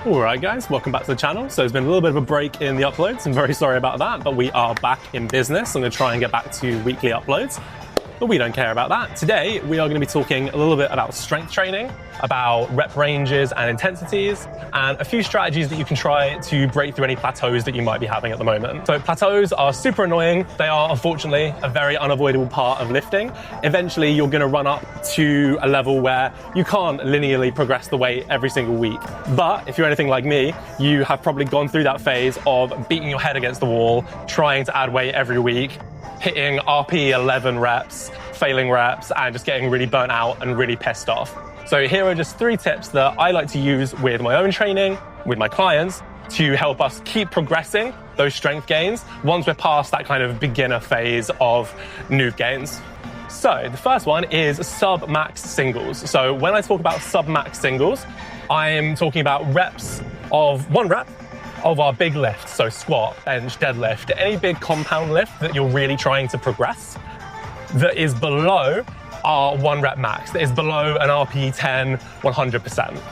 Alright guys, welcome back to the channel. So there's been a little bit of a break in the uploads. I'm very sorry about that, but we are back in business. I'm going to try and get back to weekly uploads, but we don't care about that. Today, we are going to be talking a little bit about strength training, about rep ranges and intensities, and a few strategies that you can try to break through any plateaus that you might be having at the moment. So plateaus are super annoying. They are unfortunately a very unavoidable part of lifting. Eventually, you're going to run up to a level where you can't linearly progress the weight every single week. But if you're anything like me, you have probably gone through that phase of beating your head against the wall, trying to add weight every week, hitting RP 11 reps, failing reps, and just getting really burnt out and really pissed off. So here are just 3 tips that I like to use with my own training, with my clients, to help us keep progressing those strength gains once we're past that kind of beginner phase of noob gains. So the first one is sub-max singles. So when I talk about sub-max singles, I'm talking about reps of 1 rep of our big lifts. So squat, bench, deadlift, any big compound lift that you're really trying to progress that is below our 1 rep max, that is below an RP 10, 100%.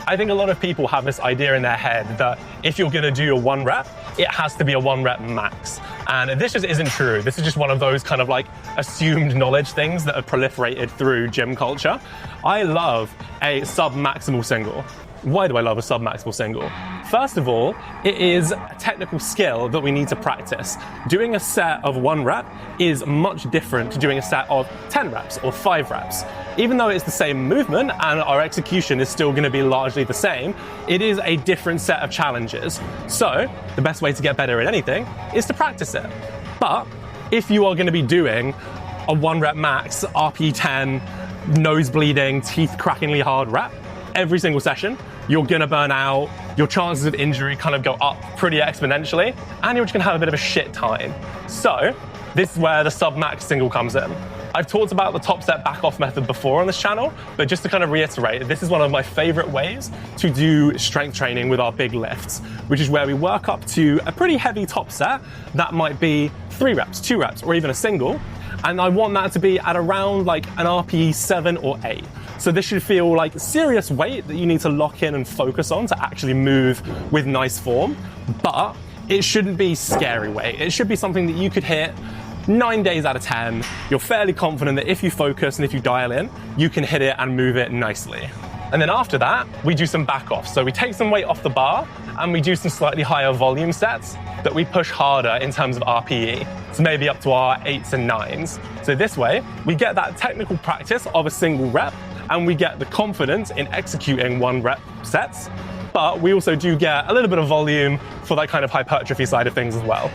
I think a lot of people have this idea in their head that if you're gonna do a 1 rep, it has to be a 1 rep max. And this just isn't true. This is just one of those kind of like assumed knowledge things that have proliferated through gym culture. I love a sub-maximal single. Why do I love a sub-maximal single? First of all, it is a technical skill that we need to practice. Doing a set of 1 rep is much different to doing a set of 10 reps or 5 reps. Even though it's the same movement and our execution is still going to be largely the same, it is a different set of challenges. So the best way to get better at anything is to practice it. But if you are going to be doing a 1 rep max, RP 10, nose bleeding, teeth crackingly hard rep, every single session, you're gonna burn out, your chances of injury kind of go up pretty exponentially, and you're just gonna have a bit of a shit time. So this is where the sub-max single comes in. I've talked about the top set back off method before on this channel, but just to kind of reiterate, this is one of my favorite ways to do strength training with our big lifts, which is where we work up to a pretty heavy top set that might be 3 reps, 2 reps, or even a single. And I want that to be at around like an RP 7 or 8. So this should feel like serious weight that you need to lock in and focus on to actually move with nice form. But it shouldn't be scary weight. It should be something that you could hit 9 days out of 10. You're fairly confident that if you focus and if you dial in, you can hit it and move it nicely. And then after that, we do some back off. So we take some weight off the bar and we do some slightly higher volume sets that we push harder in terms of RPE. So maybe up to our 8s and 9s. So this way, we get that technical practice of a single rep and we get the confidence in executing 1 rep sets. But we also do get a little bit of volume for that kind of hypertrophy side of things as well.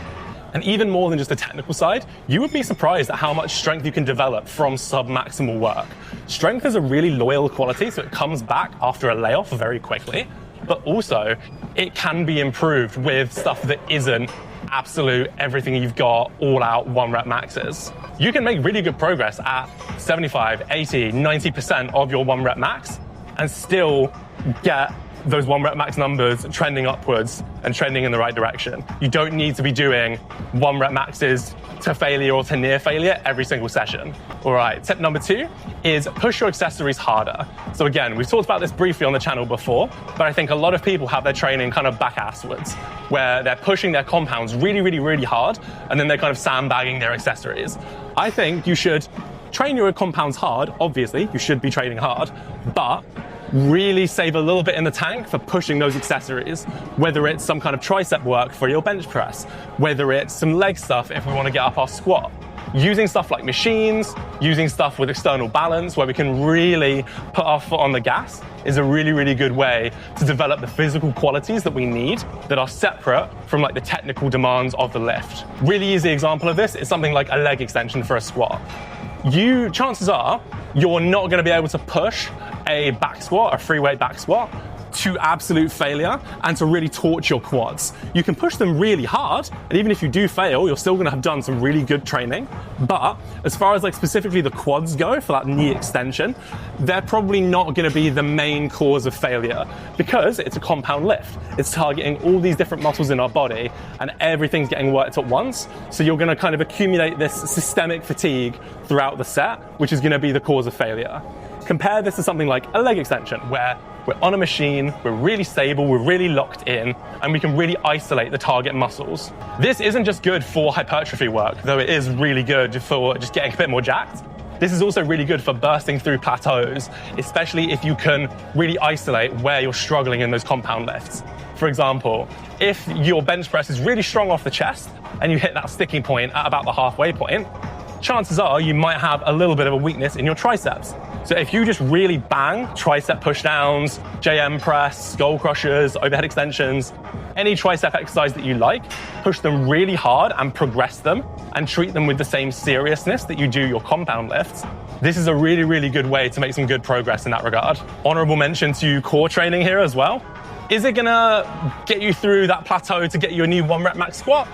And even more than just the technical side, you would be surprised at how much strength you can develop from sub-maximal work. Strength is a really loyal quality, so it comes back after a layoff very quickly, but also it can be improved with stuff that isn't absolute everything you've got all out 1 rep maxes. You can make really good progress at 75, 80, 90% of your 1 rep max and still get those 1 rep max numbers trending upwards and trending in the right direction. You don't need to be doing 1 rep maxes to failure or to near failure every single session. All right, tip number 2 is push your accessories harder. So again, we've talked about this briefly on the channel before, but I think a lot of people have their training kind of back-asswards, where they're pushing their compounds really, really, really hard, and then they're kind of sandbagging their accessories. I think you should train your compounds hard. Obviously, you should be training hard, but really save a little bit in the tank for pushing those accessories, whether it's some kind of tricep work for your bench press, whether it's some leg stuff if we want to get up our squat. Using stuff like machines, using stuff with external balance where we can really put our foot on the gas is a really, really good way to develop the physical qualities that we need that are separate from like the technical demands of the lift. Really easy example of this is something like a leg extension for a squat. Chances are you're not going to be able to push a back squat, a free weight back squat, to absolute failure and to really torch your quads. You can push them really hard, and even if you do fail, you're still gonna have done some really good training. But as far as like specifically the quads go for that knee extension, they're probably not gonna be the main cause of failure because it's a compound lift. It's targeting all these different muscles in our body and everything's getting worked at once. So you're gonna kind of accumulate this systemic fatigue throughout the set, which is gonna be the cause of failure. Compare this to something like a leg extension, where we're on a machine, we're really stable, we're really locked in, and we can really isolate the target muscles. This isn't just good for hypertrophy work, though it is really good for just getting a bit more jacked. This is also really good for bursting through plateaus, especially if you can really isolate where you're struggling in those compound lifts. For example, if your bench press is really strong off the chest and you hit that sticking point at about the halfway point, chances are you might have a little bit of a weakness in your triceps. So if you just really bang tricep pushdowns, JM press, skull crushers, overhead extensions, any tricep exercise that you like, push them really hard and progress them and treat them with the same seriousness that you do your compound lifts. This is a really, really good way to make some good progress in that regard. Honorable mention to core training here as well. Is it gonna get you through that plateau to get you a new 1 rep max squat?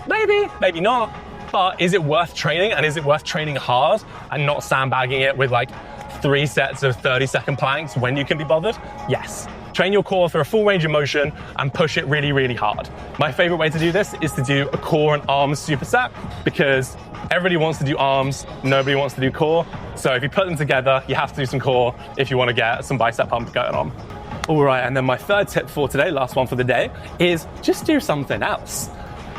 Maybe, maybe not. But is it worth training, and is it worth training hard and not sandbagging it with like 3 sets of 30-second planks when you can be bothered? Yes. Train your core through a full range of motion and push it really, really hard. My favorite way to do this is to do a core and arms superset, because everybody wants to do arms, nobody wants to do core. So if you put them together, you have to do some core if you want to get some bicep pump going on. All right, and then my third tip for today, last one for the day, is just do something else.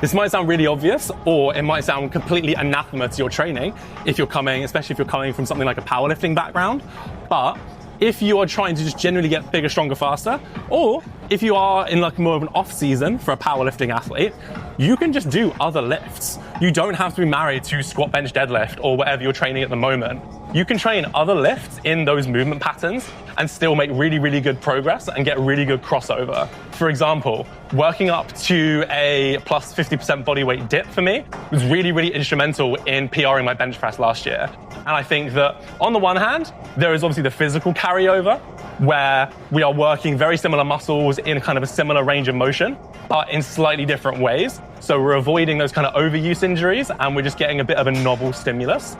This might sound really obvious, or it might sound completely anathema to your training if you're coming, especially if you're coming from something like a powerlifting background. But if you are trying to just generally get bigger, stronger, faster, or if you are in like more of an off season for a powerlifting athlete, you can just do other lifts. You don't have to be married to squat, bench, deadlift, or whatever you're training at the moment. You can train other lifts in those movement patterns and still make really, really good progress and get really good crossover. For example, working up to a plus 50% body weight dip for me was really, really instrumental in PRing my bench press last year. And I think that on the one hand, there is obviously the physical carryover where we are working very similar muscles in kind of a similar range of motion, but in slightly different ways. So we're avoiding those kind of overuse injuries and we're just getting a bit of a novel stimulus.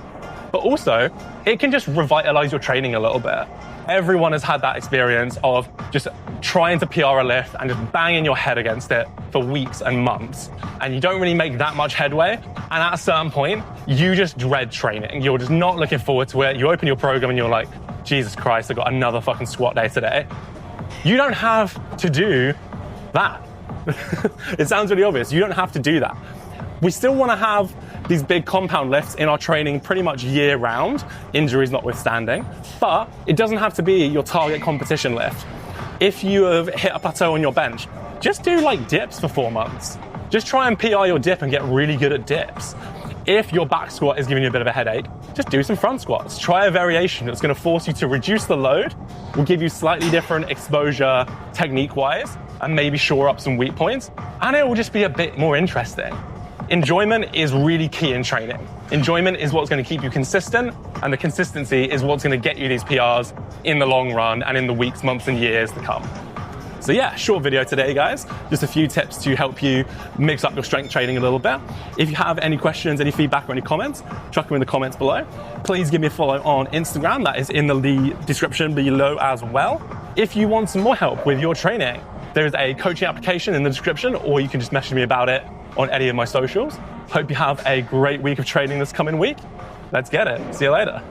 But also, it can just revitalize your training a little bit. Everyone has had that experience of just trying to PR a lift and just banging your head against it for weeks and months. And you don't really make that much headway. And at a certain point, you just dread training. You're just not looking forward to it. You open your program and you're like, Jesus Christ, I got another fucking squat day today. You don't have to do that. It sounds really obvious. You don't have to do that. We still want to have these big compound lifts in our training pretty much year round, injuries notwithstanding, but it doesn't have to be your target competition lift. If you have hit a plateau on your bench, just do like dips for 4 months. Just try and PR your dip and get really good at dips. If your back squat is giving you a bit of a headache, just do some front squats. Try a variation that's going to force you to reduce the load, will give you slightly different exposure technique-wise, and maybe shore up some weak points, and it will just be a bit more interesting. Enjoyment is really key in training. Enjoyment is what's going to keep you consistent, and the consistency is what's going to get you these PRs in the long run and in the weeks, months, and years to come. So yeah, short video today, guys. Just a few tips to help you mix up your strength training a little bit. If you have any questions, any feedback, or any comments, chuck them in the comments below. Please give me a follow on Instagram. That is in the description below as well. If you want some more help with your training, there is a coaching application in the description, or you can just message me about it on any of my socials. Hope you have a great week of training this coming week. Let's get it. See you later.